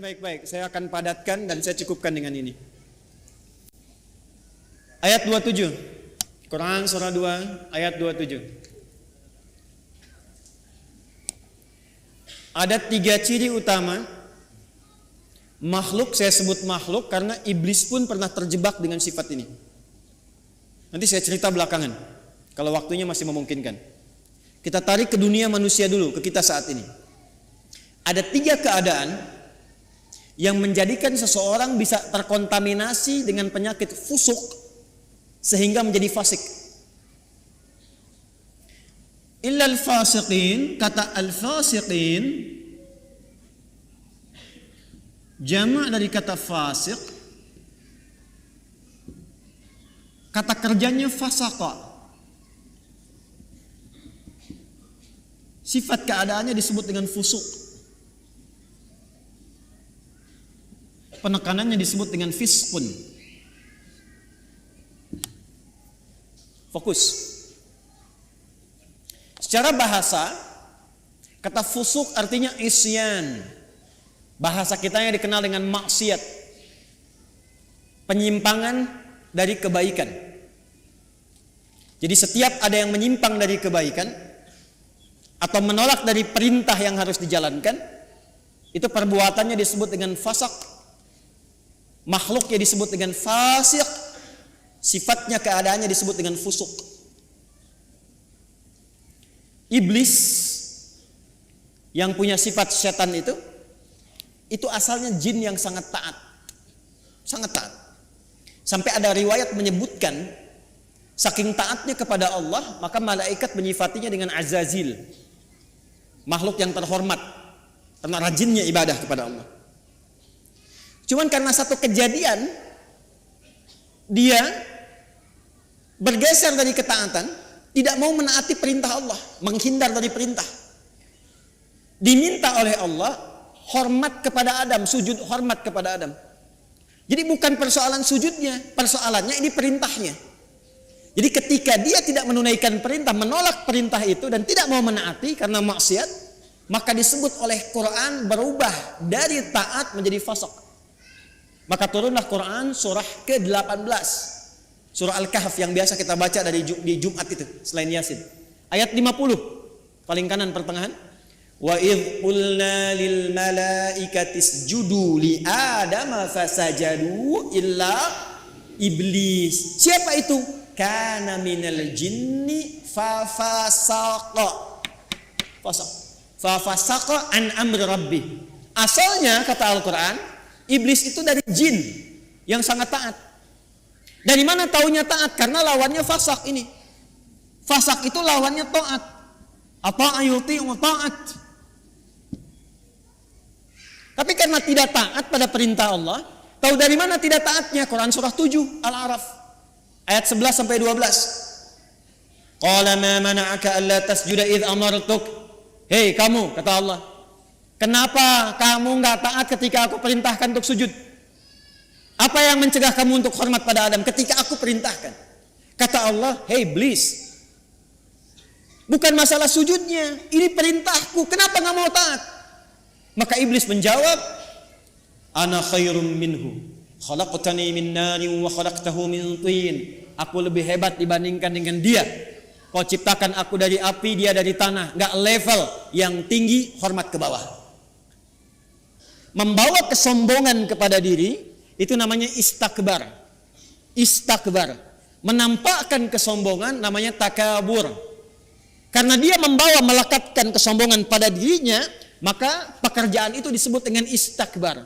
baik-baik. Saya akan padatkan dan saya cukupkan dengan ini. Ayat 27. Quran surah 2 ayat 27. Ada 3 ciri utama makhluk, saya sebut makhluk karena iblis pun pernah terjebak dengan sifat ini. Nanti saya cerita belakangan kalau waktunya masih memungkinkan. Kita tarik ke dunia manusia dulu, ke kita saat ini. Ada 3 keadaan yang menjadikan seseorang bisa terkontaminasi dengan penyakit fusuk sehingga menjadi fasik. Illal fasiqin, kata al-fasiqin jamak dari kata fasik, kata kerjanya fasaqa. Sifat keadaannya disebut dengan fusuk. Penekanannya disebut dengan fiskun. Fokus. Secara bahasa, kata fusuk artinya isyan. Bahasa kita yang dikenal dengan maksiat. Penyimpangan dari kebaikan. Jadi setiap ada yang menyimpang dari kebaikan atau menolak dari perintah yang harus dijalankan, itu perbuatannya disebut dengan fasak. Makhluknya disebut dengan fasik, sifatnya keadaannya disebut dengan fusuk. Iblis yang punya sifat setan itu asalnya jin yang sangat taat. Sangat taat. Sampai ada riwayat menyebutkan saking taatnya kepada Allah, maka malaikat menyifatinya dengan Azazil, makhluk yang terhormat karena rajinnya ibadah kepada Allah. Cuman karena satu kejadian dia bergeser dari ketaatan, tidak mau menaati perintah Allah, menghindar dari perintah. Diminta oleh Allah hormat kepada Adam, sujud hormat kepada Adam. Jadi bukan persoalan sujudnya, persoalannya ini perintahnya. Jadi ketika dia tidak menunaikan perintah, menolak perintah itu dan tidak mau menaati karena maksiat, maka disebut oleh Quran berubah dari taat menjadi fasik. Maka turunlah Quran surah ke-18, surah Al-Kahf yang biasa kita baca di Jumat itu selain Yasin. Ayat 50 paling kanan pertengahan. Wa idh qulna lil malaikati isjudu li adama fasajadu illa iblis. Siapa itu? Kana minal jinni fafasaqa. Fafasaqa an amri rabbi. Asalnya kata Al-Quran, iblis itu dari jin yang sangat taat. Dari mana taunya taat? Karena lawannya fasak ini. Fasak itu lawannya taat. Ata'ayuti wa ta'at. Tapi karena tidak taat pada perintah Allah, tahu dari mana tidak taatnya? Quran surah 7 Al-A'raf ayat 11 sampai 12. Qala ma mana'aka alla tasjuda idh amartuk. Hei kamu, kata Allah, kenapa kamu enggak taat ketika aku perintahkan untuk sujud? Apa yang mencegah kamu untuk hormat pada Adam ketika aku perintahkan? Kata Allah, hei iblis, bukan masalah sujudnya, ini perintahku, kenapa enggak mau taat? Maka iblis menjawab, ana khairum minhu, khalaqtani min narin wa khalaqtahu min tin. Aku lebih hebat dibandingkan dengan dia. Kau ciptakan aku dari api, dia dari tanah. Enggak level, yang tinggi hormat ke bawah. Membawa kesombongan kepada diri itu namanya istakbar. Istakbar, menampakkan kesombongan namanya takabur. Karena dia membawa melekatkan kesombongan pada dirinya, maka pekerjaan itu disebut dengan istakbar.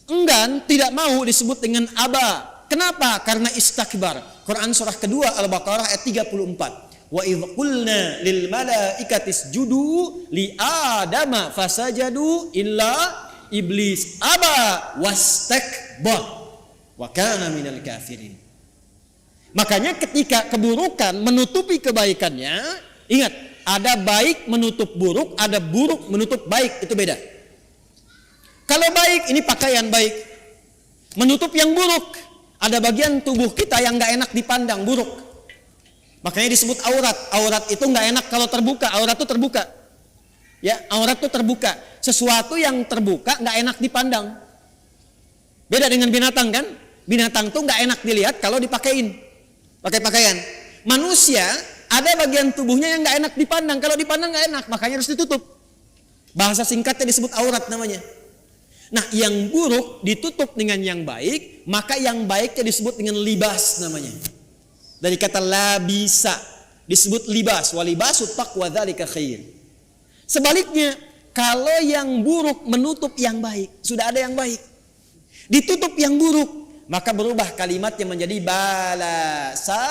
Enggan, tidak mau disebut dengan aba. Kenapa? Karena istakbar. Quran surah kedua Al-Baqarah ayat 34. Wa idh qulna lil malaikati isjudu li adama fasajadu illa iblis aba wastakbar wa kana minal kafirin. Makanya ketika keburukan menutupi kebaikannya, ingat, ada baik menutup buruk, ada buruk menutup baik, itu beda. Kalau baik ini pakaian baik, menutup yang buruk, ada bagian tubuh kita yang enggak enak dipandang, buruk. Makanya disebut aurat. Aurat itu enggak enak kalau terbuka, aurat itu terbuka. Ya, aurat itu terbuka. Sesuatu yang terbuka enggak enak dipandang. Beda dengan binatang kan? Binatang tuh nggak enak dilihat kalau dipakein, pakai pakaian. Manusia ada bagian tubuhnya yang nggak enak dipandang, kalau dipandang nggak enak, makanya harus ditutup. Bahasa singkatnya disebut aurat namanya. Nah, yang buruk ditutup dengan yang baik, maka yang baiknya disebut dengan libas namanya. Dari kata labisa disebut libas, walibasu taqwa dzalika khair. Sebaliknya, kalau yang buruk menutup yang baik, sudah ada yang baik, ditutup yang buruk, maka berubah kalimatnya menjadi balasa.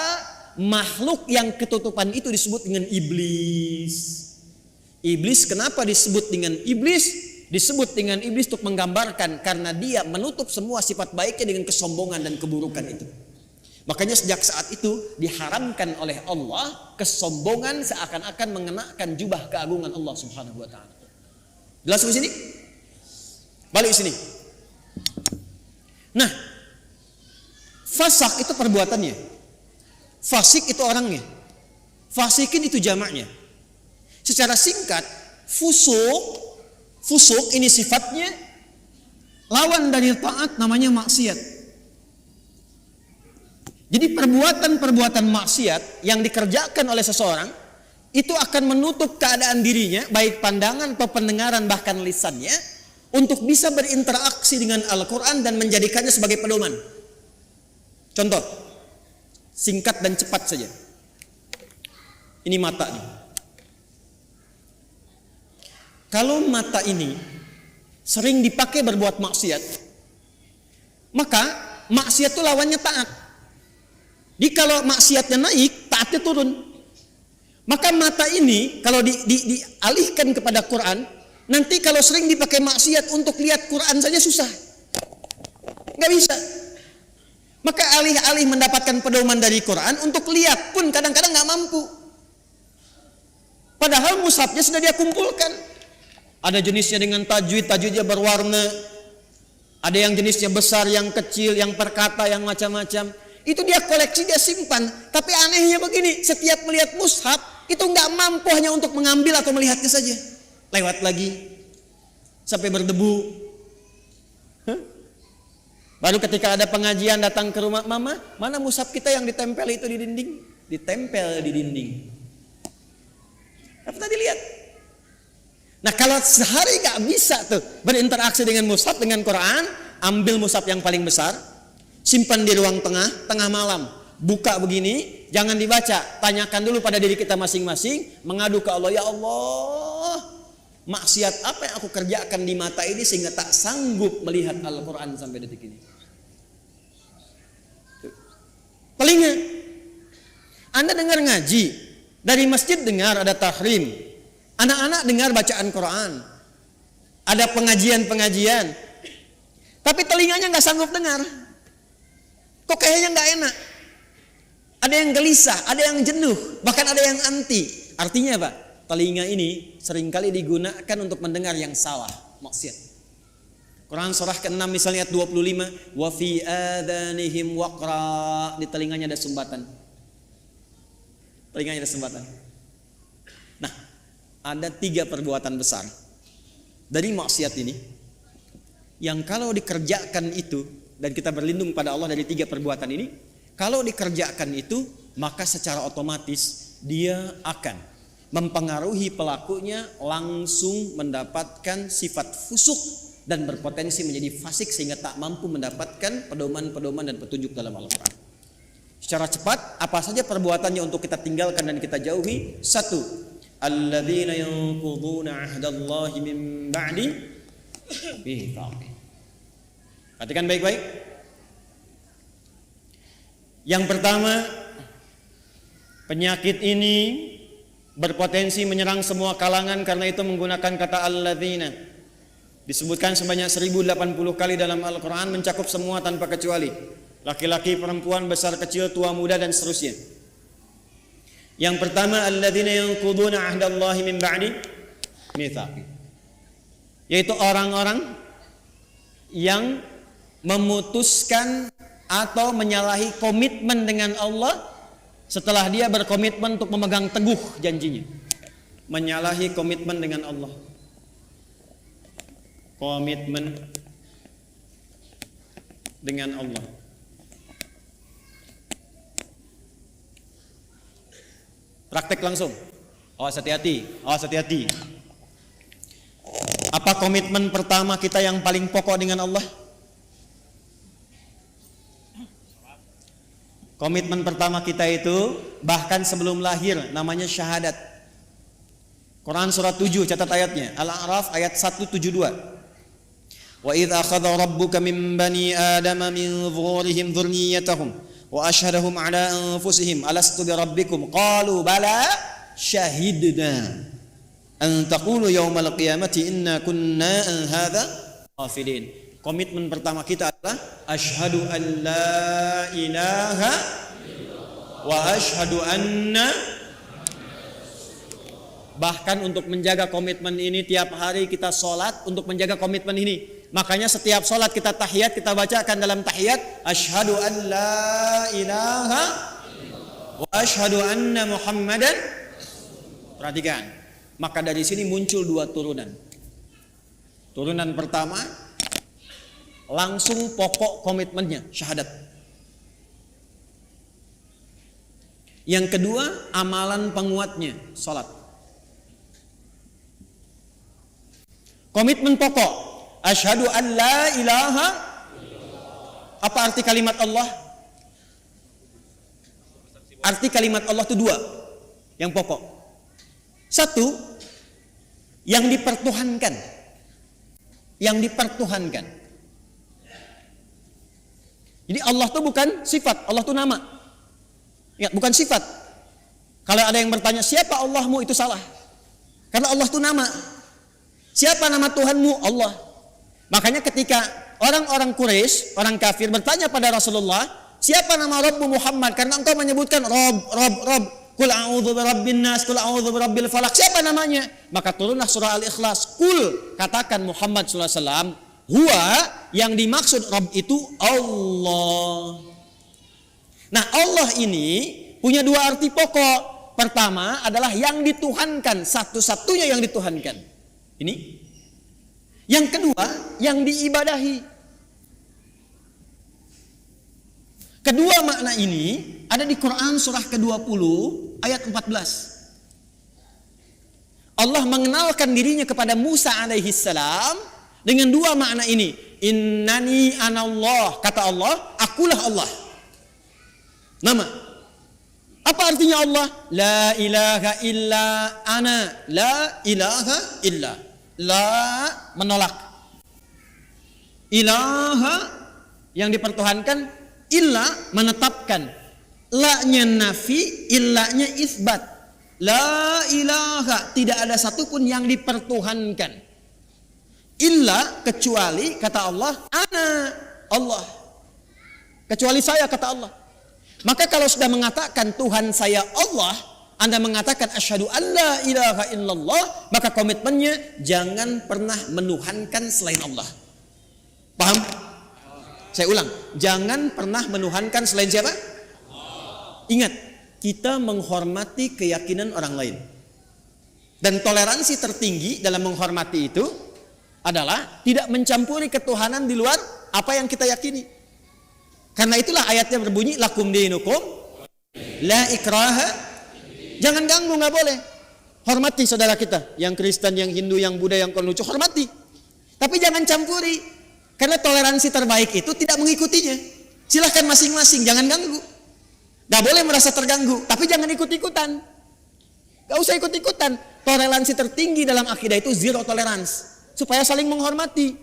Makhluk yang ketutupan itu disebut dengan iblis. Iblis kenapa disebut dengan iblis? Disebut dengan iblis untuk menggambarkan karena dia menutup semua sifat baiknya dengan kesombongan dan keburukan itu. Makanya sejak saat itu diharamkan oleh Allah kesombongan seakan-akan mengenakan jubah keagungan Allah Subhanahu wa taala. Jelas di sini? Balik sini. Nah, fasak itu perbuatannya. Fasik itu orangnya. Fasikin itu jamaknya. Secara singkat, fusuk ini sifatnya lawan dari taat, namanya maksiat. Jadi perbuatan-perbuatan maksiat yang dikerjakan oleh seseorang itu akan menutup keadaan dirinya, baik pandangan atau pendengaran bahkan lisannya, untuk bisa berinteraksi dengan Al-Quran dan menjadikannya sebagai pedoman. Contoh, singkat dan cepat saja. Ini mata nih. Kalau mata ini sering dipakai berbuat maksiat, maka maksiat itu lawannya taat. Jadi kalau maksiatnya naik, taatnya turun. Maka mata ini kalau dialihkan kepada Quran, nanti kalau sering dipakai maksiat untuk lihat Quran saja susah, nggak bisa. Maka alih-alih mendapatkan pedoman dari Quran, untuk lihat pun kadang-kadang nggak mampu. Padahal mushafnya sudah dia kumpulkan. Ada jenisnya dengan tajwidnya berwarna. Ada yang jenisnya besar, yang kecil, yang perkata, yang macam-macam. Itu dia koleksi, dia simpan. Tapi anehnya begini, setiap melihat mushaf itu nggak mampu hanya untuk mengambil atau melihatnya saja. Lewat lagi sampai berdebu. Baru ketika ada pengajian datang ke rumah, mama, mana mushaf kita yang ditempel itu di dinding? Ditempel di dinding. Apa tadi lihat? Nah, kalau sehari gak bisa tuh berinteraksi dengan mushaf, dengan Quran, ambil mushaf yang paling besar, simpan di ruang tengah malam, buka begini, jangan dibaca, tanyakan dulu pada diri kita masing-masing, mengadu ke Allah, ya Allah, maksiat apa yang aku kerjakan di mata ini sehingga tak sanggup melihat Al-Quran sampai detik ini. Telinga, Anda dengar ngaji, dari masjid dengar ada tahrim, anak-anak dengar bacaan Quran, ada pengajian-pengajian, tapi telinganya nggak sanggup dengar. Kok kayaknya nggak enak? Ada yang gelisah, ada yang jenuh, bahkan ada yang anti. Artinya apa? Telinga ini seringkali digunakan untuk mendengar yang salah, maksiat. Quran surah ke-6 misalnya ayat 25, wa fi adanihim waqra, di telinganya ada sumbatan. Telinganya ada sumbatan. Nah, ada 3 perbuatan besar dari maksiat ini yang kalau dikerjakan itu, dan kita berlindung pada Allah dari 3 perbuatan ini, kalau dikerjakan itu maka secara otomatis dia akan mempengaruhi pelakunya langsung mendapatkan sifat fusuk dan berpotensi menjadi fasik sehingga tak mampu mendapatkan pedoman-pedoman dan petunjuk dalam Al-Quran. Secara cepat, apa saja perbuatannya untuk kita tinggalkan dan kita jauhi? 1. Alladzina yanquduna 'ahdallahi min ba'di mitsaqih. Perhatikan baik-baik. Yang pertama, penyakit ini berpotensi menyerang semua kalangan karena itu menggunakan kata alladzina. Disebutkan sebanyak 1080 kali dalam Al-Quran, mencakup semua tanpa kecuali. Laki-laki, perempuan, besar, kecil, tua, muda, dan seterusnya. Yang pertama, alladzina yanquduna 'ahdallahi min ba'di mitsaqih, yaitu orang-orang yang memutuskan atau menyalahi komitmen dengan Allah setelah dia berkomitmen untuk memegang teguh janjinya. Menyalahi komitmen dengan Allah. Komitmen dengan Allah. Praktek langsung. Awas hati-hati, awas hati-hati. Apa komitmen pertama kita yang paling pokok dengan Allah? Komitmen pertama kita itu bahkan sebelum lahir namanya syahadat. Quran surat 7 catat ayatnya. Al-A'raf ayat 172. Wa idz akhadha rabbuka min bani adama min zuhurihim dzurriyyatahum wa asyhadahum ala anfusihim alastu bi rabbikum qalu bala syahidna an taqulu yaumal qiyamati inna kunna an hadza ghafilin. Komitmen pertama kita adalah asyhadu an la ilaha wa asyhadu anna. Bahkan untuk menjaga komitmen ini tiap hari kita sholat untuk menjaga komitmen ini. Makanya setiap sholat kita tahiyat, kita bacakan dalam tahiyat asyhadu an la ilaha wa asyhadu anna muhammadan. Perhatikan. Maka dari sini muncul dua turunan. Turunan pertama langsung pokok komitmennya syahadat. Yang kedua amalan penguatnya sholat. Komitmen pokok asyhadu an la ilaha. Apa arti kalimat Allah? Arti kalimat Allah itu dua yang pokok. Satu, yang dipertuhankan. Yang dipertuhankan. Jadi Allah itu bukan sifat, Allah itu nama. Ya, bukan sifat. Kalau ada yang bertanya siapa Allahmu, itu salah. Karena Allah itu nama. Siapa nama Tuhanmu? Allah. Makanya ketika orang-orang Quraisy, orang kafir bertanya pada Rasulullah, siapa nama Rabbu Muhammad? Karena engkau menyebutkan Rob. Kul a'udzu birabbin nas, kul a'udzu birabbil falaq. Siapa namanya? Maka turunlah surah Al-Ikhlas. Kul, katakan Muhammad sallallahu alaihi wasallam, huwa, yang dimaksud Rabb itu Allah. Nah, Allah ini punya dua arti pokok. Pertama adalah yang dituhankan, satu-satunya yang dituhankan. Ini. Yang kedua, yang diibadahi. Kedua makna ini ada di Quran surah ke-20 ayat 14. Allah mengenalkan dirinya kepada Musa alaihi salam dengan dua makna ini. Innani anallah, kata Allah, akulah Allah. Nama. Apa artinya Allah? La ilaha illa ana, la ilaha illa. La menolak. Ilaha yang dipertuhankan, illa menetapkan. La-nya nafi, illa-nya isbat. La ilaha, tidak ada satupun yang dipertuhankan. Illa, kecuali, kata Allah, ana, Allah. Kecuali saya, kata Allah. Maka kalau sudah mengatakan Tuhan saya Allah, Anda mengatakan asyhadu an la ilaha illallah, maka komitmennya jangan pernah menuhankan selain Allah. Paham? Saya ulang, jangan pernah menuhankan selain siapa? Ingat, kita menghormati keyakinan orang lain. Dan toleransi tertinggi dalam menghormati itu adalah tidak mencampuri ketuhanan di luar apa yang kita yakini. Karena itulah ayatnya berbunyi lakum dinukum la ikraha. Jangan ganggu, nggak boleh. Hormati saudara kita, yang Kristen, yang Hindu, yang Buddha, yang Konghucu, hormati. Tapi jangan campuri. Karena toleransi terbaik itu tidak mengikutinya. Silahkan masing-masing, jangan ganggu. Nggak boleh merasa terganggu, tapi jangan ikut-ikutan. Nggak usah ikut-ikutan. Toleransi tertinggi dalam akidah itu zero tolerance, supaya saling menghormati.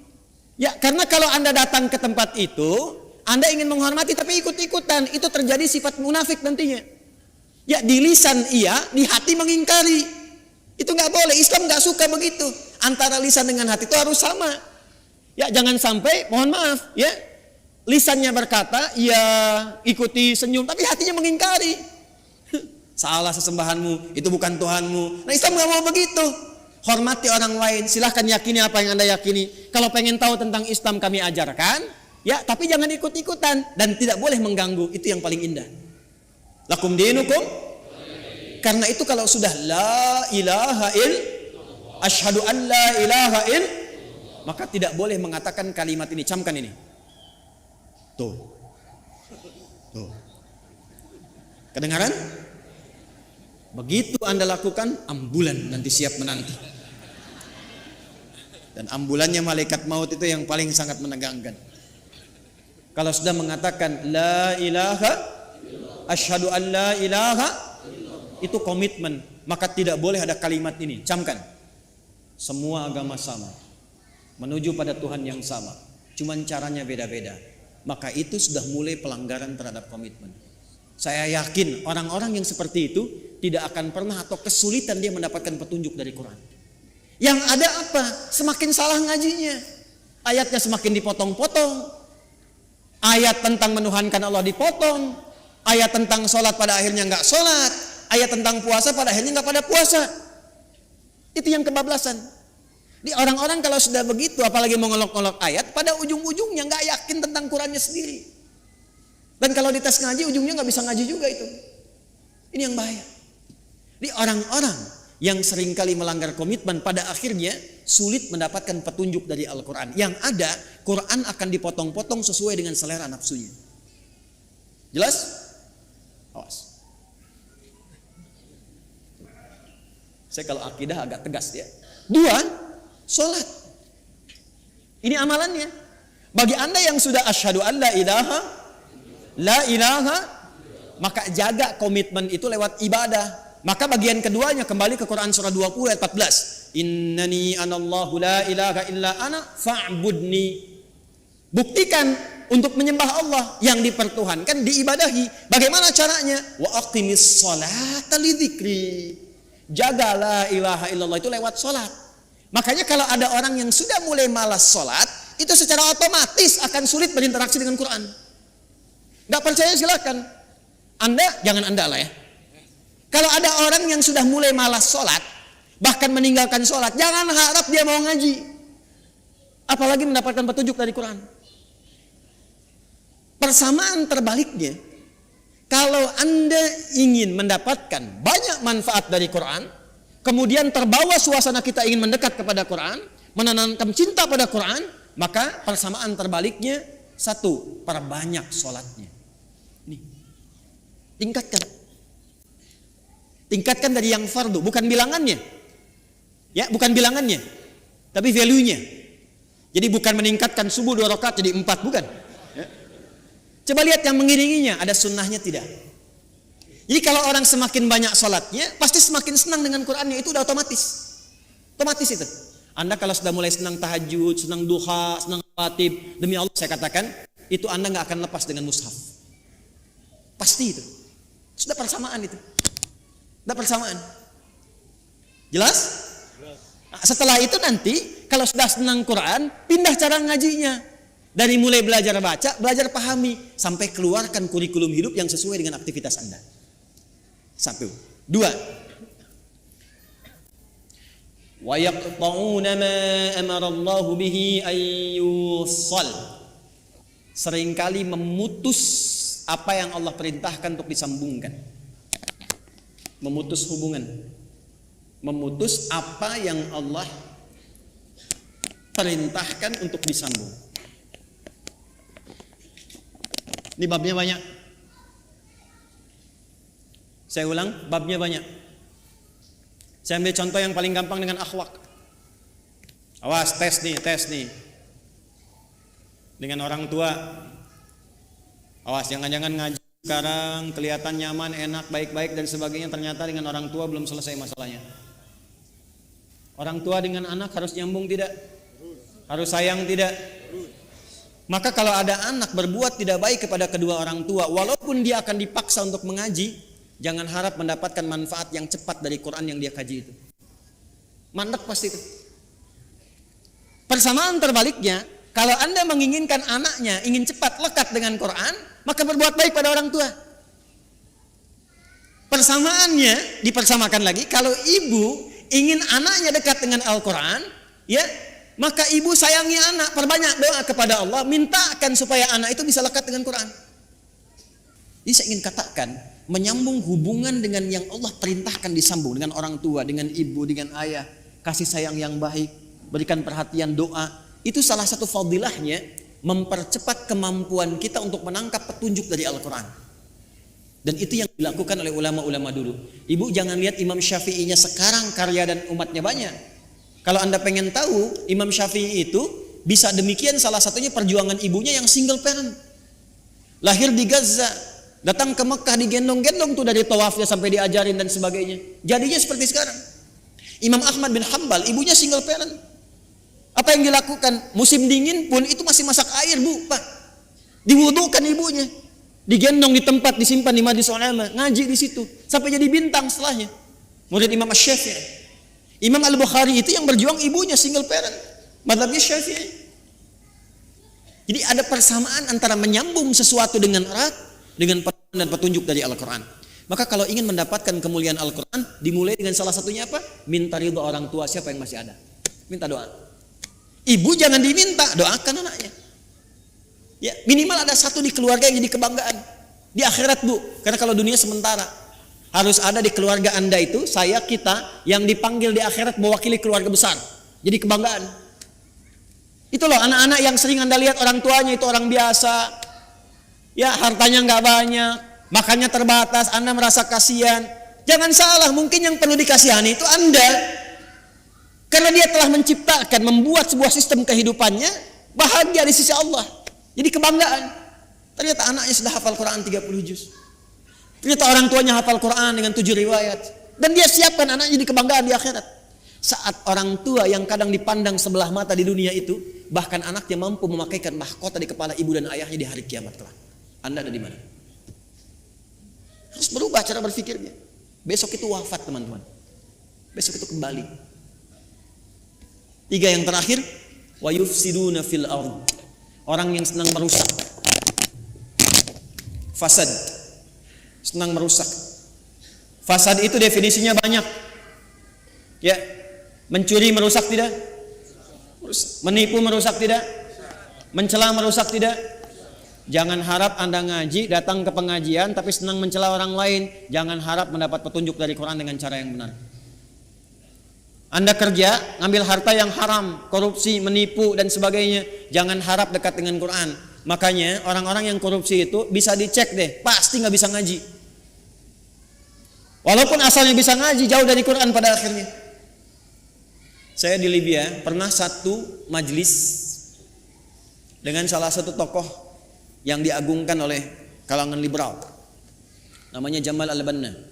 Ya, karena kalau Anda datang ke tempat itu, Anda ingin menghormati tapi ikut-ikutan, itu terjadi sifat munafik nantinya. Ya, di lisan iya, di hati mengingkari. Itu nggak boleh. Islam nggak suka begitu. Antara lisan dengan hati itu harus sama. Ya, jangan sampai, mohon maaf, ya, lisannya berkata, ya, ikuti senyum, tapi hatinya mengingkari. Salah sesembahanmu, itu bukan Tuhanmu. Nah, Islam nggak mau begitu. Hormati orang lain, silahkan yakini apa yang Anda yakini. Kalau pengen tahu tentang Islam kami ajarkan, ya, tapi jangan ikut-ikutan dan tidak boleh mengganggu. Itu yang paling indah. Lakum dinukum. Karena itu kalau sudah la ilaha asyhadu an la ilaha maka tidak boleh mengatakan kalimat ini. Camkan ini. Tuh. Tuh. Kedengaran? Begitu Anda lakukan, ambulan nanti siap menanti. Dan ambulannya malaikat maut itu yang paling sangat menegangkan. Kalau sudah mengatakan la ilaha, asyhadu an la ilaha, itu komitmen. Maka tidak boleh ada kalimat ini. Camkan. Semua agama sama, menuju pada Tuhan yang sama. Cuman caranya beda-beda. Maka itu sudah mulai pelanggaran terhadap komitmen. Saya yakin orang-orang yang seperti itu tidak akan pernah atau kesulitan dia mendapatkan petunjuk dari Quran. Yang ada apa? Semakin salah ngajinya. Ayatnya semakin dipotong-potong. Ayat tentang menuhankan Allah dipotong. Ayat tentang sholat pada akhirnya nggak sholat. Ayat tentang puasa pada akhirnya nggak pada puasa. Itu yang kebablasan. Di orang-orang kalau sudah begitu, apalagi mau ngolok-ngolok ayat, pada ujung-ujungnya nggak yakin tentang Qurannya sendiri. Dan kalau di tes ngaji, ujungnya nggak bisa ngaji juga itu. Ini yang bahaya. Di orang-orang yang seringkali melanggar komitmen, pada akhirnya sulit mendapatkan petunjuk dari Al-Quran. Yang ada, Quran akan dipotong-potong sesuai dengan selera nafsunya. Jelas? Awas. Saya kalau akidah agak tegas ya. 2, sholat. Ini amalannya. Bagi Anda yang sudah asyhadu an la ilaha, maka jaga komitmen itu lewat ibadah. Maka bagian keduanya kembali ke Quran surah 20 ayat 14. Innani anallahu la ilaha illa ana fa'budni. Buktikan untuk menyembah Allah yang dipertuhankan, diibadahi. Bagaimana caranya? Wa aqimis sholata lidzikri. Jaga la ilaha illallah itu lewat sholat. Makanya kalau ada orang yang sudah mulai malas sholat, itu secara otomatis akan sulit berinteraksi dengan Quran. Gak percaya silakan. Anda, jangan Anda lah ya. Kalau ada orang yang sudah mulai malas sholat, bahkan meninggalkan sholat, jangan harap dia mau ngaji. Apalagi mendapatkan petunjuk dari Quran. Persamaan terbaliknya, kalau Anda ingin mendapatkan banyak manfaat dari Quran, kemudian terbawa suasana kita ingin mendekat kepada Quran, menanamkan cinta pada Quran, maka persamaan terbaliknya, 1, perbanyak sholatnya. Nih, tingkatkan dari yang fardu, bukan bilangannya, ya, bukan bilangannya, tapi value-nya. Jadi bukan meningkatkan subuh 2 rakaat jadi 4, bukan. Ya. Coba lihat yang mengiringinya, ada sunnahnya tidak? Jadi kalau orang semakin banyak sholatnya, pasti semakin senang dengan Qurannya, itu udah otomatis itu. Anda kalau sudah mulai senang tahajud, senang duha, senang rawatib, demi Allah saya katakan, itu Anda nggak akan lepas dengan mushaf. Pasti itu. Sudah persamaan itu. Sudah persamaan. Jelas? Nah, setelah itu nanti kalau sudah senang Quran, pindah cara ngajinya. Dari mulai belajar baca, belajar pahami, sampai keluarkan kurikulum hidup yang sesuai dengan aktivitas Anda. 1. 2. Wa yaqta'una ma amara Allah bihi ayyusal. Seringkali memutus apa yang Allah perintahkan untuk disambungkan. Memutus hubungan. Memutus apa yang Allah perintahkan untuk disambung. Ini babnya banyak. Saya ulang, babnya banyak. Saya ambil contoh yang paling gampang dengan akhlak. Awas, tes nih. Dengan orang tua. Awas, jangan-jangan ngaji sekarang kelihatan nyaman, enak, baik-baik dan sebagainya, ternyata dengan orang tua belum selesai masalahnya. Orang tua dengan anak harus nyambung tidak? Harus sayang tidak? Maka kalau ada anak berbuat tidak baik kepada kedua orang tua, walaupun dia akan dipaksa untuk mengaji, jangan harap mendapatkan manfaat yang cepat dari Quran yang dia kaji itu. Mandek pasti itu. Persamaan terbaliknya, kalau Anda menginginkan anaknya ingin cepat lekat dengan Quran, maka berbuat baik pada orang tua. Persamaannya dipersamakan lagi, kalau ibu ingin anaknya dekat dengan Al-Quran, ya, maka ibu sayangi anak, perbanyak doa kepada Allah, mintakan supaya anak itu bisa lekat dengan Quran. Jadi saya ingin katakan, menyambung hubungan dengan yang Allah perintahkan disambung, dengan orang tua, dengan ibu, dengan ayah, kasih sayang yang baik, berikan perhatian, doa, itu salah satu fadilahnya mempercepat kemampuan kita untuk menangkap petunjuk dari Al-Quran. Dan itu yang dilakukan oleh ulama-ulama dulu. Ibu jangan lihat Imam Syafi'inya sekarang karya dan umatnya banyak. Kalau Anda pengen tahu, Imam Syafi'i itu bisa demikian, salah satunya perjuangan ibunya yang single parent. Lahir di Gaza, datang ke Mekah digendong-gendong tuh dari tawafnya sampai diajarin dan sebagainya. Jadinya seperti sekarang. Imam Ahmad bin Hanbal, ibunya single parent. Apa yang dilakukan? Musim dingin pun itu masih masak air, Bu, Pak. Diwudukan ibunya. Digendong di tempat, disimpan di majlis ulama, ngaji di situ sampai jadi bintang setelahnya. Murid Imam Syafi'i. Imam Al-Bukhari itu yang berjuang ibunya single parent. Mazhabnya Syafi'i. Jadi ada persamaan antara menyambung sesuatu dengan erat dengan dan petunjuk dari Al-Quran. Maka kalau ingin mendapatkan kemuliaan Al-Quran, dimulai dengan salah satunya apa? Minta ridho orang tua siapa yang masih ada. Minta doa. Ibu jangan diminta, doakan anaknya. Ya, minimal ada satu di keluarga yang jadi kebanggaan. Di akhirat, Bu. Karena kalau dunia sementara. Harus ada di keluarga Anda itu, saya, kita, yang dipanggil di akhirat mewakili keluarga besar. Jadi kebanggaan. Itu loh anak-anak yang sering Anda lihat orang tuanya itu orang biasa. Ya, hartanya nggak banyak, makannya terbatas, Anda merasa kasihan. Jangan salah, mungkin yang perlu dikasihani itu Anda. Karena dia telah menciptakan, membuat sebuah sistem kehidupannya bahagia di sisi Allah. Jadi kebanggaan. Ternyata anaknya sudah hafal Quran 30 juz. Ternyata orang tuanya hafal Quran dengan 7 riwayat. Dan dia siapkan anaknya jadi kebanggaan di akhirat. Saat orang tua yang kadang dipandang sebelah mata di dunia itu, bahkan anaknya mampu memakaikan mahkota di kepala ibu dan ayahnya di hari kiamat kelak. Anda ada di mana? Harus berubah cara berpikirnya. Besok itu wafat, teman-teman. Besok itu kembali. 3 yang terakhir, wa yufsiduna fil ardh. Orang yang senang merusak. Fasad. Senang merusak. Fasad itu definisinya banyak. Ya, mencuri merusak tidak? Merusak. Menipu merusak tidak? Mencela merusak tidak? Jangan harap Anda ngaji, datang ke pengajian tapi senang mencela orang lain. Jangan harap mendapat petunjuk dari Quran dengan cara yang benar. Anda kerja, ngambil harta yang haram, korupsi, menipu dan sebagainya. Jangan harap dekat dengan Quran. Makanya orang-orang yang korupsi itu bisa dicek deh, pasti nggak bisa ngaji. Walaupun asalnya bisa ngaji, jauh dari Quran pada akhirnya. Saya di Libya pernah satu majlis dengan salah satu tokoh yang diagungkan oleh kalangan liberal. Namanya Jamal Al-Banna.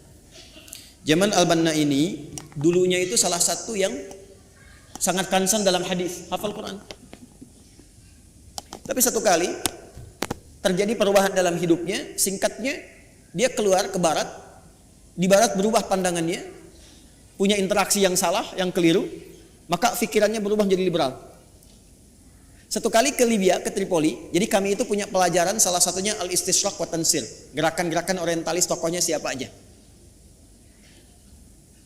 Jamal Al-Banna ini dulunya itu salah satu yang sangat concern dalam hadis, hafal Quran. Tapi satu kali terjadi perubahan dalam hidupnya, singkatnya dia keluar ke barat. Di barat berubah pandangannya, punya interaksi yang salah, yang keliru, maka pikirannya berubah menjadi liberal. Satu kali ke Libya, ke Tripoli, jadi kami itu punya pelajaran salah satunya Al-Istishraq wa Tansir, gerakan-gerakan orientalis, tokohnya siapa aja.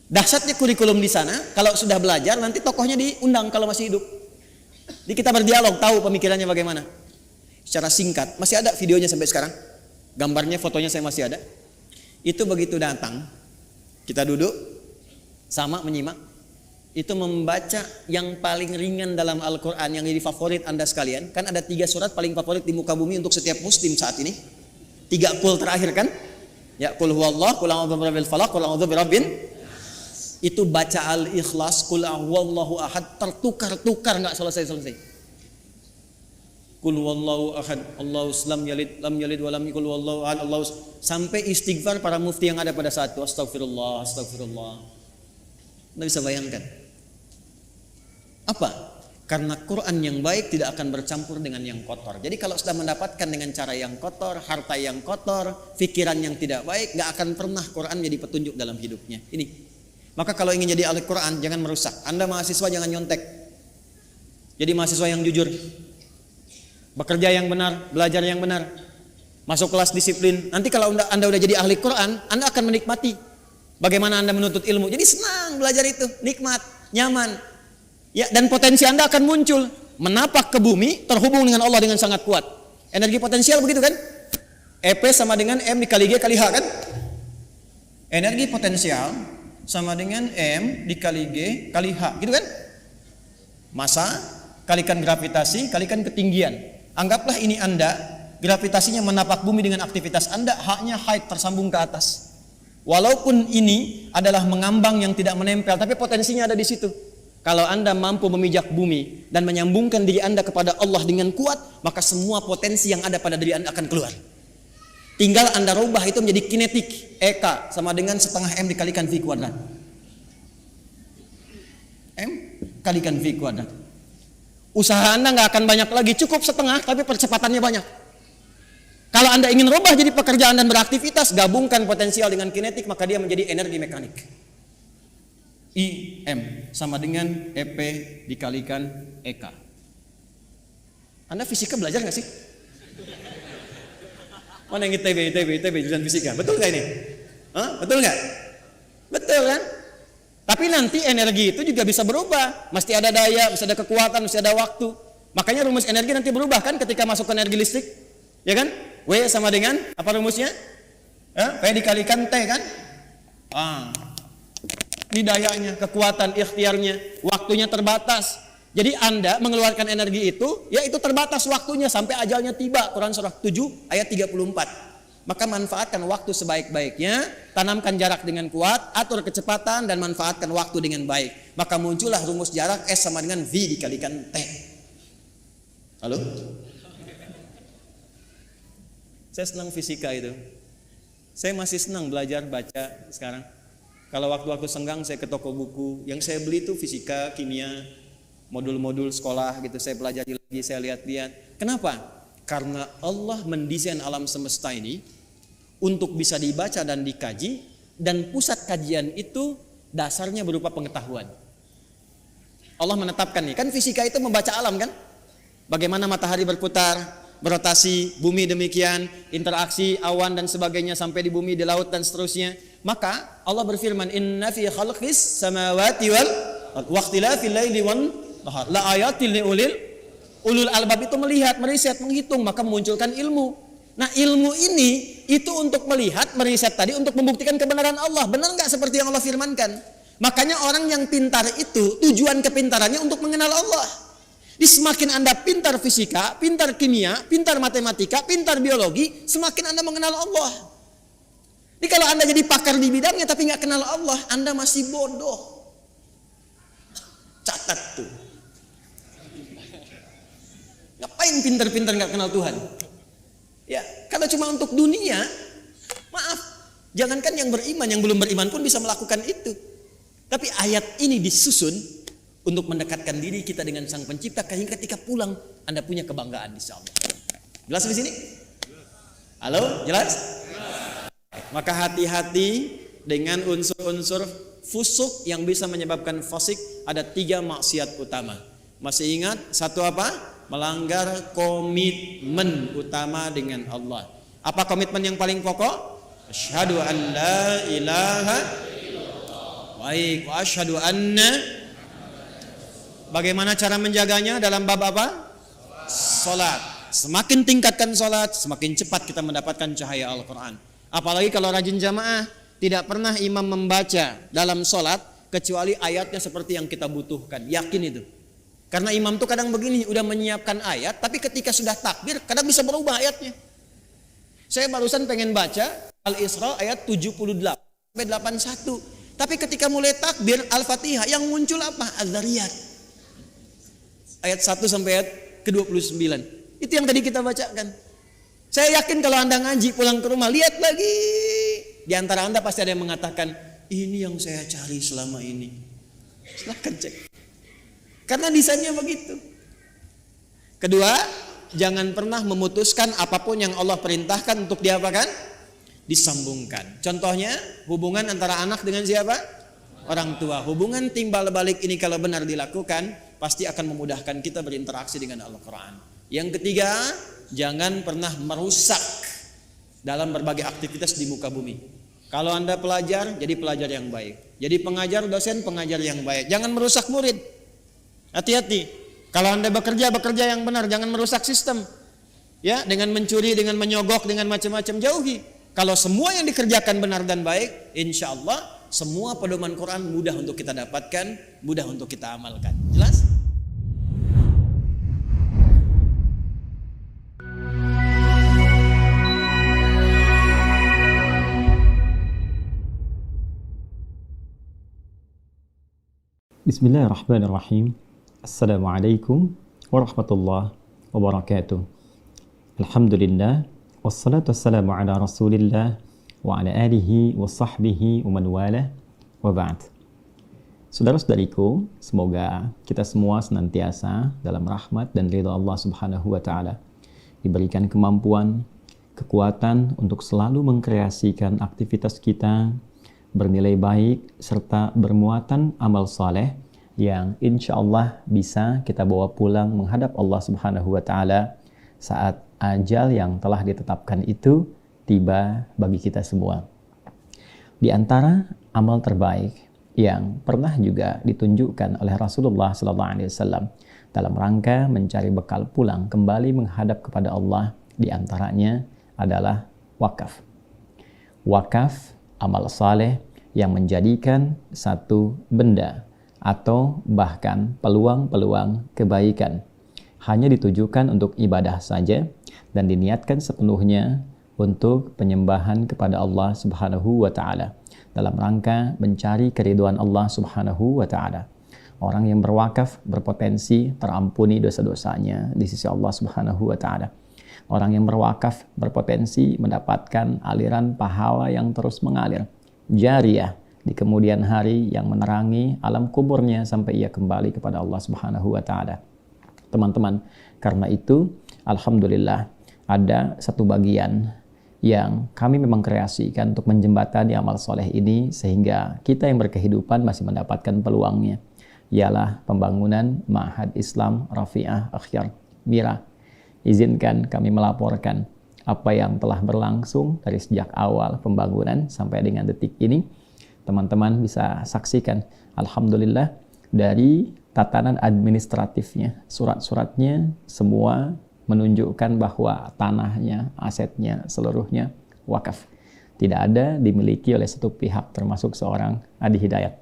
Dahsyatnya kurikulum di sana, kalau sudah belajar nanti tokohnya diundang kalau masih hidup. Jadi kita berdialog, tahu pemikirannya bagaimana. Secara singkat, masih ada videonya sampai sekarang. Gambarnya, fotonya saya masih ada. Itu begitu datang, kita duduk sama menyimak. Itu membaca yang paling ringan dalam Al-Quran yang jadi favorit Anda sekalian. Kan ada 3 surat paling favorit di muka bumi untuk setiap muslim saat ini. 3 qul terakhir kan? Ya, qul huwallah, qul a'udzu birabbil falaq, qul a'udzu birabbin. Itu baca Al-Ikhlas, qul huwallahu ahad, tertukar-tukar enggak selesai-selesai. Qul huwallahu ahad, Allahus lam yalid wa lam yakul huwallahu ahad, sampai istighfar para mufti yang ada pada saat itu. Astagfirullah, astagfirullah. Anda bisa bayangkan. Apa? Karena Quran yang baik tidak akan bercampur dengan yang kotor. Jadi kalau sudah mendapatkan dengan cara yang kotor, harta yang kotor, pikiran yang tidak baik, gak akan pernah Quran jadi petunjuk dalam hidupnya. Ini. Maka kalau ingin jadi ahli Quran, jangan merusak. Anda mahasiswa jangan nyontek. Jadi mahasiswa yang jujur. Bekerja yang benar, belajar yang benar. Masuk kelas disiplin. Nanti kalau Anda udah jadi ahli Quran, Anda akan menikmati bagaimana Anda menuntut ilmu. Jadi senang belajar itu, nikmat, nyaman. Ya, dan potensi Anda akan muncul, menapak ke bumi, terhubung dengan Allah dengan sangat kuat. Energi potensial begitu kan? EP sama dengan M dikali G kali H kan? Energi potensial sama dengan M dikali G kali H, gitu kan? Massa kalikan gravitasi kalikan ketinggian. Anggaplah ini Anda, gravitasinya menapak bumi dengan aktivitas Anda, haknya haid tersambung ke atas. Walaupun ini adalah mengambang yang tidak menempel, tapi potensinya ada di situ. Kalau Anda mampu memijak bumi dan menyambungkan diri Anda kepada Allah dengan kuat, maka semua potensi yang ada pada diri Anda akan keluar. Tinggal Anda rubah itu menjadi kinetik. EK sama dengan setengah M dikalikan V kuadrat. M kalikan V kuadrat. Usaha Anda nggak akan banyak lagi, cukup setengah, tapi percepatannya banyak. Kalau Anda ingin rubah jadi pekerjaan dan beraktivitas, gabungkan potensial dengan kinetik, maka dia menjadi energi mekanik. IM sama dengan EP dikalikan EK. Anda fisika belajar nggak sih? Mana yang ITB jurusan fisika? Betul nggak ini? Betul nggak? Betul kan? Tapi nanti energi itu juga bisa berubah. Mesti ada daya, mesti ada kekuatan, mesti ada waktu. Makanya rumus energi nanti berubah kan ketika masuk ke energi listrik, ya kan? W sama dengan apa rumusnya? P dikalikan T kan? Ini dayanya, kekuatan, ikhtiarnya, waktunya terbatas. Jadi Anda mengeluarkan energi itu, ya itu terbatas waktunya sampai ajalnya tiba. Quran surah 7 ayat 34. Maka manfaatkan waktu sebaik-baiknya, tanamkan jarak dengan kuat, atur kecepatan dan manfaatkan waktu dengan baik. Maka muncullah rumus jarak S sama dengan V dikalikan T. Halo? Saya senang fisika itu. Saya masih senang belajar baca sekarang. Kalau waktu-waktu senggang saya ke toko buku, yang saya beli itu fisika, kimia, modul-modul sekolah gitu, saya pelajari lagi, saya lihat-lihat. Kenapa? Karena Allah mendesain alam semesta ini untuk bisa dibaca dan dikaji, dan pusat kajian itu dasarnya berupa pengetahuan. Allah menetapkan nih, kan fisika itu membaca alam kan? Bagaimana matahari berputar, berotasi, bumi demikian, interaksi awan dan sebagainya sampai di bumi, di laut dan seterusnya. Maka Allah berfirman, inna fi khalqis samawati wal waqtilafil laili wan nahar la ayatil liulil ulul albab. Itu melihat, meriset, menghitung, maka memunculkan ilmu. Nah ilmu ini itu untuk melihat, meriset tadi untuk membuktikan kebenaran Allah. Benar nggak seperti yang Allah firmankan? Makanya orang yang pintar itu tujuan kepintarannya untuk mengenal Allah. Di semakin Anda pintar fisika, pintar kimia, pintar matematika, pintar biologi, semakin Anda mengenal Allah. Jadi kalau Anda jadi pakar di bidangnya tapi nggak kenal Allah, Anda masih bodoh. Catat tuh. Ngapain pintar-pintar nggak kenal Tuhan? Ya, kalau cuma untuk dunia, maaf. Jangankan yang beriman, yang belum beriman pun bisa melakukan itu. Tapi ayat ini disusun untuk mendekatkan diri kita dengan Sang Pencipta, sehingga ketika pulang Anda punya kebanggaan insya Allah. Jelas di sini? Halo, jelas? Maka hati-hati dengan unsur-unsur fusuk yang bisa menyebabkan fasik. Ada 3 maksiat utama. Masih ingat satu apa? Melanggar komitmen utama dengan Allah. Apa komitmen yang paling pokok? Asyhadu an la ilaha illallah wa asyhadu anna. Bagaimana cara menjaganya dalam bab apa? Salat. Semakin tingkatkan salat, semakin cepat kita mendapatkan cahaya Al-Quran. Apalagi kalau rajin jamaah, tidak pernah imam membaca dalam salat kecuali ayatnya seperti yang kita butuhkan. Yakin itu. Karena imam tuh kadang begini, udah menyiapkan ayat, tapi ketika sudah takbir, kadang bisa berubah ayatnya. Saya barusan pengen baca Al-Isra ayat 78 sampai 81. Tapi ketika mulai takbir Al-Fatihah, yang muncul apa? Az-Zariyat. Ayat 1 sampai ayat ke-29. Itu yang tadi kita bacakan. Saya yakin kalau Anda ngaji pulang ke rumah, lihat lagi. Di antara Anda pasti ada yang mengatakan, ini yang saya cari selama ini. Silahkan cek. Karena desainnya begitu. Kedua, jangan pernah memutuskan apapun yang Allah perintahkan untuk diapakan? Disambungkan. Contohnya, hubungan antara anak dengan siapa? Orang tua. Hubungan timbal balik ini kalau benar dilakukan, pasti akan memudahkan kita berinteraksi dengan Al-Quran. Yang ketiga, jangan pernah merusak dalam berbagai aktivitas di muka bumi. Kalau Anda pelajar, jadi pelajar yang baik. Jadi pengajar, dosen, pengajar yang baik. Jangan merusak murid. Hati-hati. Kalau Anda bekerja yang benar, jangan merusak sistem. Ya, dengan mencuri, dengan menyogok, dengan macam-macam, jauhi. Kalau semua yang dikerjakan benar dan baik, insya Allah semua pedoman Quran mudah untuk kita dapatkan, mudah untuk kita amalkan. Jelas? Bismillahirrahmanirrahim. Assalamualaikum warahmatullahi wabarakatuh. Alhamdulillah, wassalatu wassalamu ala rasulillah wa ala alihi wa sahbihi wa man wala wa ba'd. Saudara-saudariku, semoga kita semua senantiasa dalam rahmat dan ridha Allah Subhanahu wa taala, diberikan kemampuan, kekuatan untuk selalu mengkreasikan aktivitas kita bernilai baik serta bermuatan amal saleh yang insya Allah bisa kita bawa pulang menghadap Allah Subhanahu wa taala saat ajal yang telah ditetapkan itu tiba bagi kita semua. Di antara amal terbaik yang pernah juga ditunjukkan oleh Rasulullah SAW dalam rangka mencari bekal pulang kembali menghadap kepada Allah, di antaranya adalah wakaf. Wakaf, amal saleh yang menjadikan satu benda atau bahkan peluang-peluang kebaikan hanya ditujukan untuk ibadah saja dan diniatkan sepenuhnya untuk penyembahan kepada Allah Subhanahu wa taala dalam rangka mencari keridhaan Allah Subhanahu wa taala. Orang yang berwakaf berpotensi terampuni dosa-dosanya di sisi Allah Subhanahu wa taala. Orang yang berwakaf berpotensi mendapatkan aliran pahala yang terus mengalir, jariyah, di kemudian hari yang menerangi alam kuburnya sampai ia kembali kepada Allah Subhanahu wa taala. Teman-teman, karena itu alhamdulillah ada satu bagian yang kami memang kreasikan untuk menjembatani amal soleh ini sehingga kita yang berkehidupan masih mendapatkan peluangnya, ialah pembangunan Ma'had Islam Rafi'ah Akhyar Mira. Izinkan kami melaporkan apa yang telah berlangsung dari sejak awal pembangunan sampai dengan detik ini. Teman-teman bisa saksikan, alhamdulillah, dari tatanan administratifnya, surat-suratnya semua menunjukkan bahwa tanahnya, asetnya, seluruhnya wakaf. Tidak ada dimiliki oleh satu pihak termasuk seorang Adi Hidayat.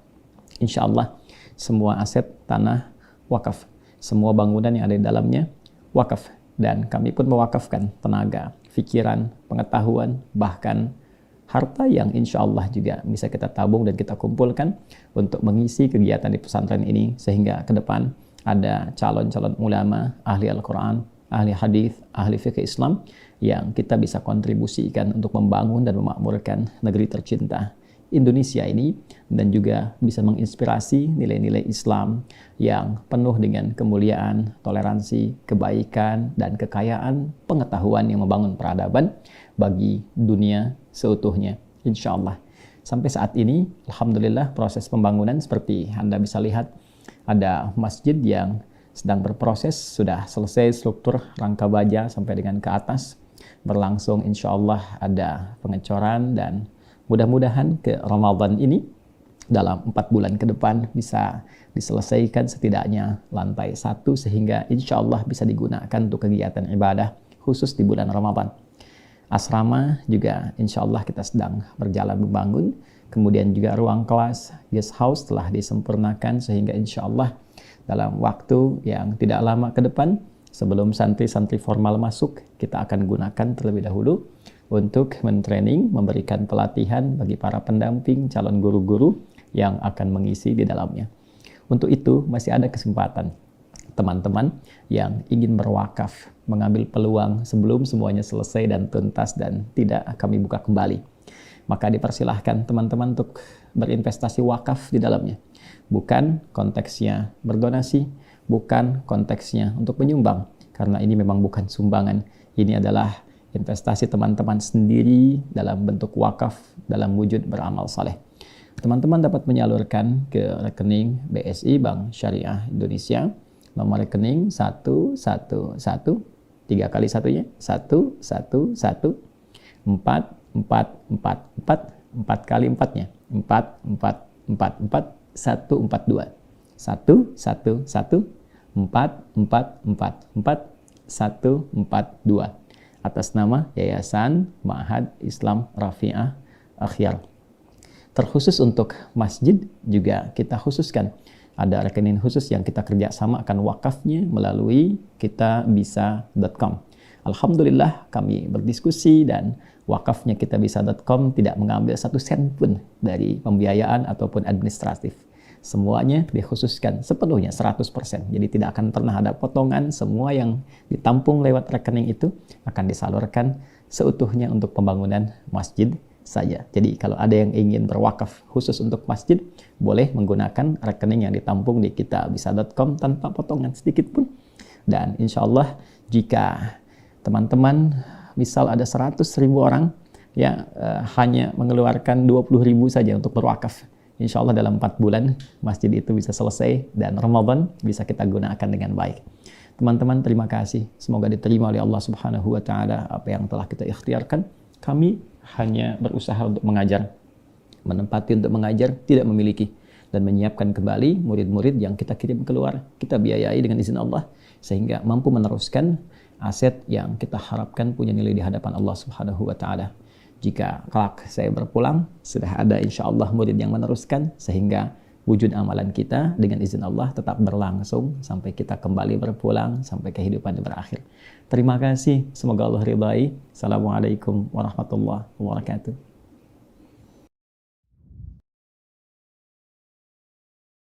Insya Allah semua aset tanah wakaf, semua bangunan yang ada di dalamnya wakaf. Dan kami pun mewakafkan tenaga, pikiran, pengetahuan, bahkan harta yang insya Allah juga bisa kita tabung dan kita kumpulkan untuk mengisi kegiatan di pesantren ini sehingga ke depan ada calon-calon ulama, ahli Al-Quran, ahli hadis, ahli fikih Islam yang kita bisa kontribusikan untuk membangun dan memakmurkan negeri tercinta Indonesia ini dan juga bisa menginspirasi nilai-nilai Islam yang penuh dengan kemuliaan, toleransi, kebaikan, dan kekayaan pengetahuan yang membangun peradaban bagi dunia seutuhnya. Insya Allah. Sampai saat ini, alhamdulillah proses pembangunan seperti Anda bisa lihat ada masjid yang sedang berproses, sudah selesai struktur rangka baja sampai dengan ke atas. Berlangsung insya Allah ada pengecoran dan mudah-mudahan ke Ramadan ini dalam 4 bulan ke depan bisa diselesaikan setidaknya lantai 1 sehingga insya Allah bisa digunakan untuk kegiatan ibadah khusus di bulan Ramadan. Asrama juga insya Allah kita sedang berjalan membangun. Kemudian juga ruang kelas, guest house telah disempurnakan sehingga insya Allah dalam waktu yang tidak lama ke depan sebelum santri-santri formal masuk kita akan gunakan terlebih dahulu untuk mentraining, memberikan pelatihan bagi para pendamping calon guru-guru yang akan mengisi di dalamnya. Untuk itu masih ada kesempatan teman-teman yang ingin berwakaf, mengambil peluang sebelum semuanya selesai dan tuntas dan tidak kami buka kembali. Maka dipersilahkan teman-teman untuk berinvestasi wakaf di dalamnya. Bukan konteksnya berdonasi, bukan konteksnya untuk menyumbang, karena ini memang bukan sumbangan. Ini adalah investasi teman-teman sendiri dalam bentuk wakaf dalam wujud beramal saleh. Teman-teman dapat menyalurkan ke rekening BSI Bank Syariah Indonesia, nomor rekening 111 3 kali satunya 111 4 kali 4-nya 4 142 142 atas nama Yayasan Ma'had Islam Rafi'ah Akhyar. Terkhusus untuk masjid juga kita khususkan ada rekening khusus yang kita kerjasama akan wakafnya melalui kitabisa.com. Alhamdulillah kami berdiskusi dan wakafnya kitabisa.com tidak mengambil 1 sen pun dari pembiayaan ataupun administratif. semuanya dikhususkan sepenuhnya 100%. Jadi tidak akan pernah ada potongan, semua yang ditampung lewat rekening itu akan disalurkan seutuhnya untuk pembangunan masjid saja. Jadi kalau ada yang ingin berwakaf khusus untuk masjid, boleh menggunakan rekening yang ditampung di kitabisa.com tanpa potongan sedikit pun. Dan insya Allah jika teman-teman misal ada 100.000 orang ya hanya mengeluarkan 20.000 saja untuk berwakaf, insya Allah dalam 4 bulan masjid itu bisa selesai dan Ramadan bisa kita gunakan dengan baik. Teman-teman, terima kasih. Semoga diterima oleh Allah Subhanahu wa Ta'ala apa yang telah kita ikhtiarkan. Kami hanya berusaha untuk mengajar, menempati untuk mengajar, tidak memiliki, dan menyiapkan kembali murid-murid yang kita kirim keluar, kita biayai dengan izin Allah, sehingga mampu meneruskan aset yang kita harapkan punya nilai di hadapan Allah Subhanahu wa Ta'ala. Jika kelak saya berpulang, sudah ada insya Allah murid yang meneruskan, sehingga wujud amalan kita dengan izin Allah tetap berlangsung sampai kita kembali berpulang, sampai kehidupan berakhir. Terima kasih, semoga Allah ridai. Assalamualaikum warahmatullahi wabarakatuh.